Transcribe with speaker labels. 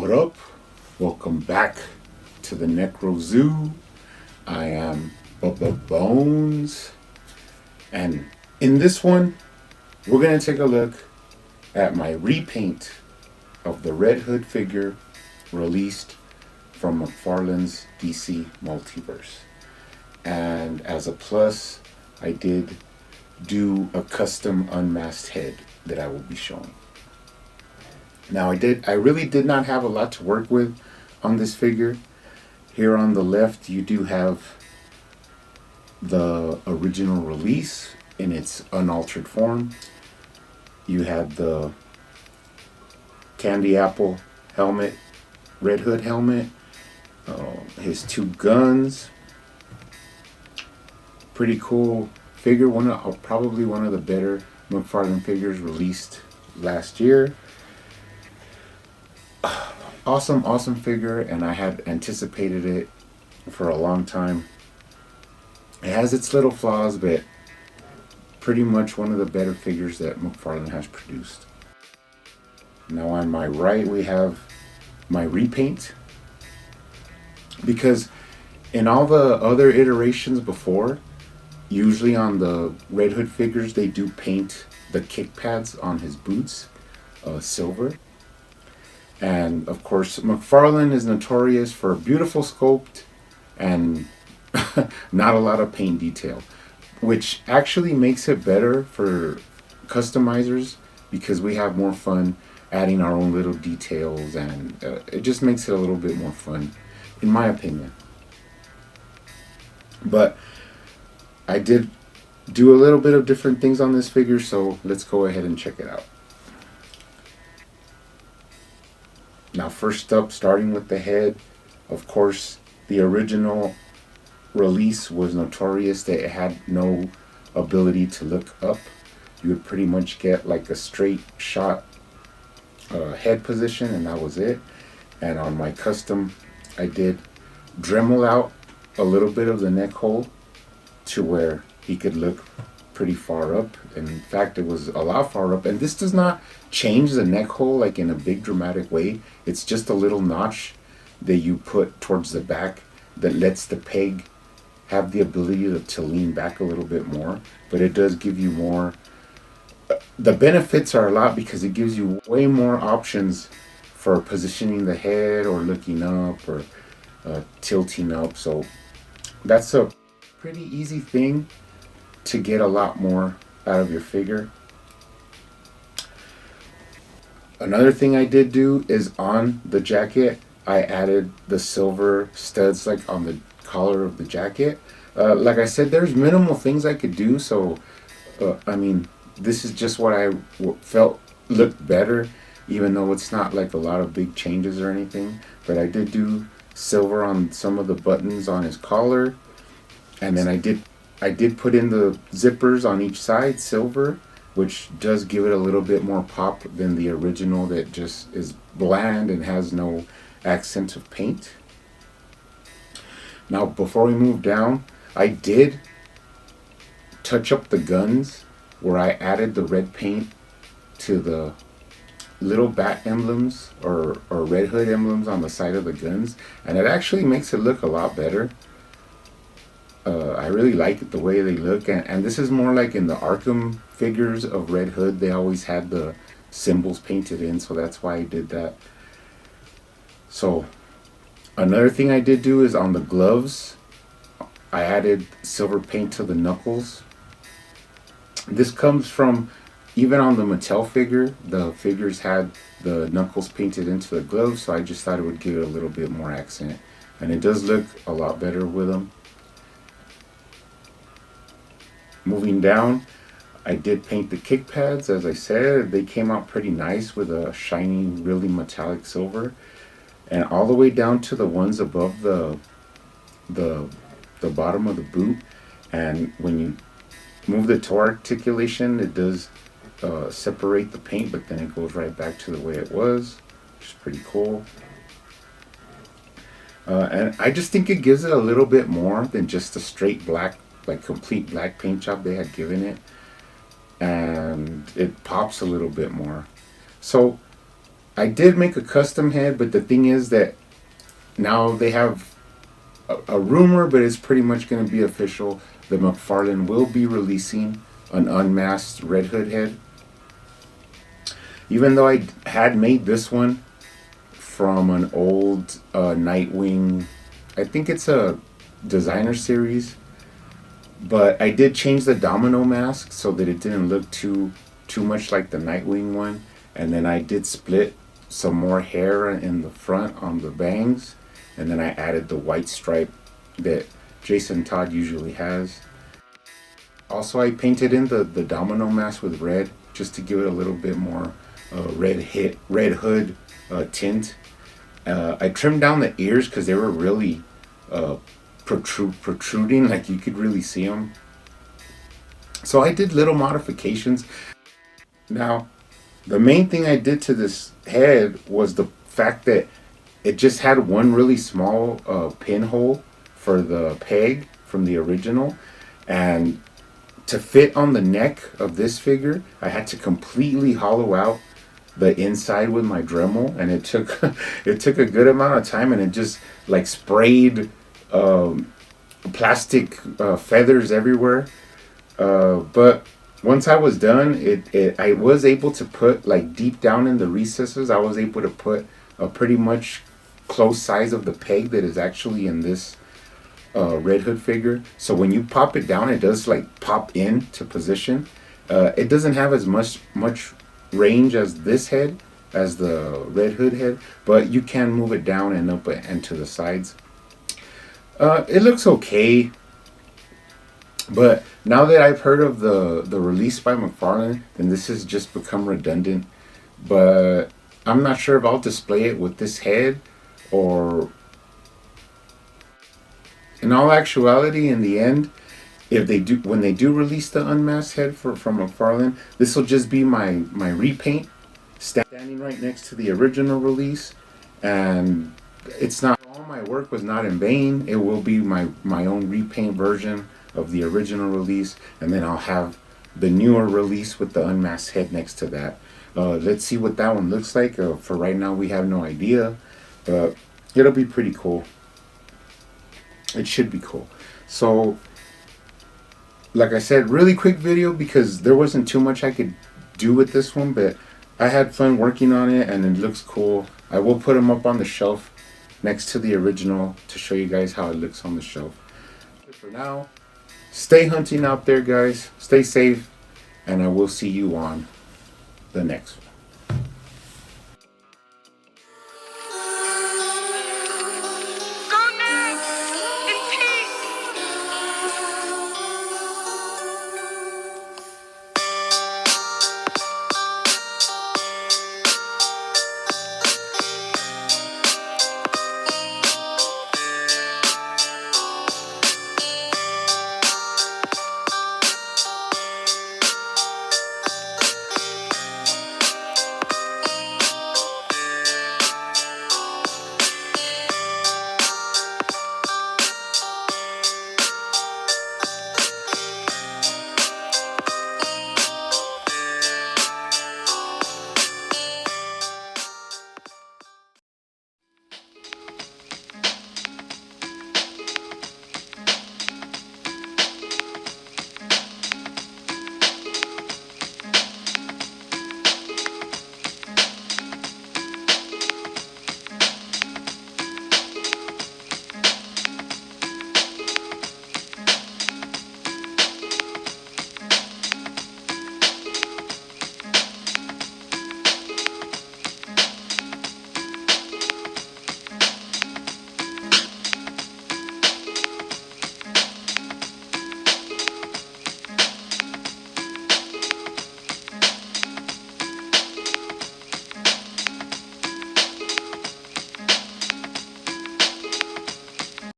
Speaker 1: What up? Welcome back to the Necro Zoo. I am Bubba Bones, and in this one, we're gonna take a look at my repaint of the Red Hood figure released from McFarlane's DC Multiverse. And as a plus, I did do a custom unmasked head that I will be showing. Now I really did not have a lot to work with on this figure. Here on the left you do have the original release in its unaltered form. You have the candy apple helmet, Red Hood helmet, his two guns. Pretty cool figure, probably one of the better McFarlane figures released last year. Awesome figure, and I had anticipated it for a long time. It has its little flaws, but pretty much one of the better figures that McFarlane has produced. Now on my right we have my repaint, because in all the other iterations before, usually on the Red Hood figures they do paint the kick pads on his boots silver. And of course, McFarlane is notorious for beautiful sculpt and not a lot of paint detail, which actually makes it better for customizers because we have more fun adding our own little details, and it just makes it a little bit more fun, in my opinion. But I did do a little bit of different things on this figure, so let's go ahead and check it out. Now first up, starting with the head, of course, the original release was notorious that it had no ability to look up. You would pretty much get like a straight shot head position, and that was it. And on my custom, I did Dremel out a little bit of the neck hole to where he could look pretty far up. And in fact, it was a lot far up, and this does not change the neck hole like in a big dramatic way. It's just a little notch that you put towards the back that lets the peg have the ability to lean back a little bit more, but it does give you more. The benefits are a lot because it gives you way more options for positioning the head or looking up or tilting up. So that's a pretty easy thing to get a lot more out of your figure. Another thing I did do is on the jacket, I added the silver studs like on the collar of the jacket. Like I said, there's minimal things I could do, so I mean, this is just what I felt looked better, even though it's not like a lot of big changes or anything. But I did do silver on some of the buttons on his collar, and then I did put in the zippers on each side silver, which does give it a little bit more pop than the original that just is bland and has no accent of paint. Now before we move down, I did touch up the guns where I added the red paint to the little bat emblems or Red Hood emblems on the side of the guns, and it actually makes it look a lot better. I really like the way they look, and this is more like in the Arkham figures of Red Hood. They always had the symbols painted in, so that's why I did that. So another thing I did do is on the gloves, I added silver paint to the knuckles. This comes from, even on the Mattel figure, the figures had the knuckles painted into the gloves, so I just thought it would give it a little bit more accent, and it does look a lot better with them. Moving down, I did paint the kick pads. As I said, they came out pretty nice with a shiny, really metallic silver, and all the way down to the ones above the bottom of the boot. And when you move the toe articulation, it does separate the paint, but then it goes right back to the way it was, which is pretty cool. And I just think it gives it a little bit more than just a straight black, like complete black paint job they had given it, and it pops a little bit more. So I did make a custom head, but the thing is that now they have a rumor, but it's pretty much going to be official. The McFarlane will be releasing an unmasked Red Hood head. Even though I had made this one from an old Nightwing, I think it's a designer series, but I did change the domino mask so that it didn't look too much like the Nightwing one. And then I did split some more hair in the front on the bangs, and then I added the white stripe that Jason Todd usually has. Also, I painted in the domino mask with red just to give it a little bit more red hood tint. I trimmed down the ears because they were really protruding, like you could really see them. So I did little modifications. Now, the main thing I did to this head was the fact that it just had one really small pinhole for the peg from the original, and to fit on the neck of this figure, I had to completely hollow out the inside with my Dremel, and it took a good amount of time, and it just like sprayed plastic feathers everywhere. But once I was done, I was able to put, like, deep down in the recesses, I was able to put a pretty much close size of the peg that is actually in this Red Hood figure. So when you pop it down, it does like pop into position. It doesn't have as much range as this head, as the Red Hood head, but you can move it down and up and to the sides. It looks okay, but now that I've heard of the release by McFarlane, then this has just become redundant. But I'm not sure if I'll display it with this head, or in all actuality, in the end, if they do, when they do release the unmasked head from McFarlane, this will just be my repaint standing right next to the original release. And it's not, all my work was not in vain. It will be my own repaint version of the original release, and then I'll have the newer release with the unmasked head next to that. Let's see what that one looks like. For right now, we have no idea, but it'll be pretty cool. It should be cool. So, like I said, really quick video because there wasn't too much I could do with this one, but I had fun working on it and it looks cool. I will put them up on the shelf next to the original to show you guys how it looks on the shelf. For now, stay hunting out there, guys. Stay safe, and I will see you on the next one.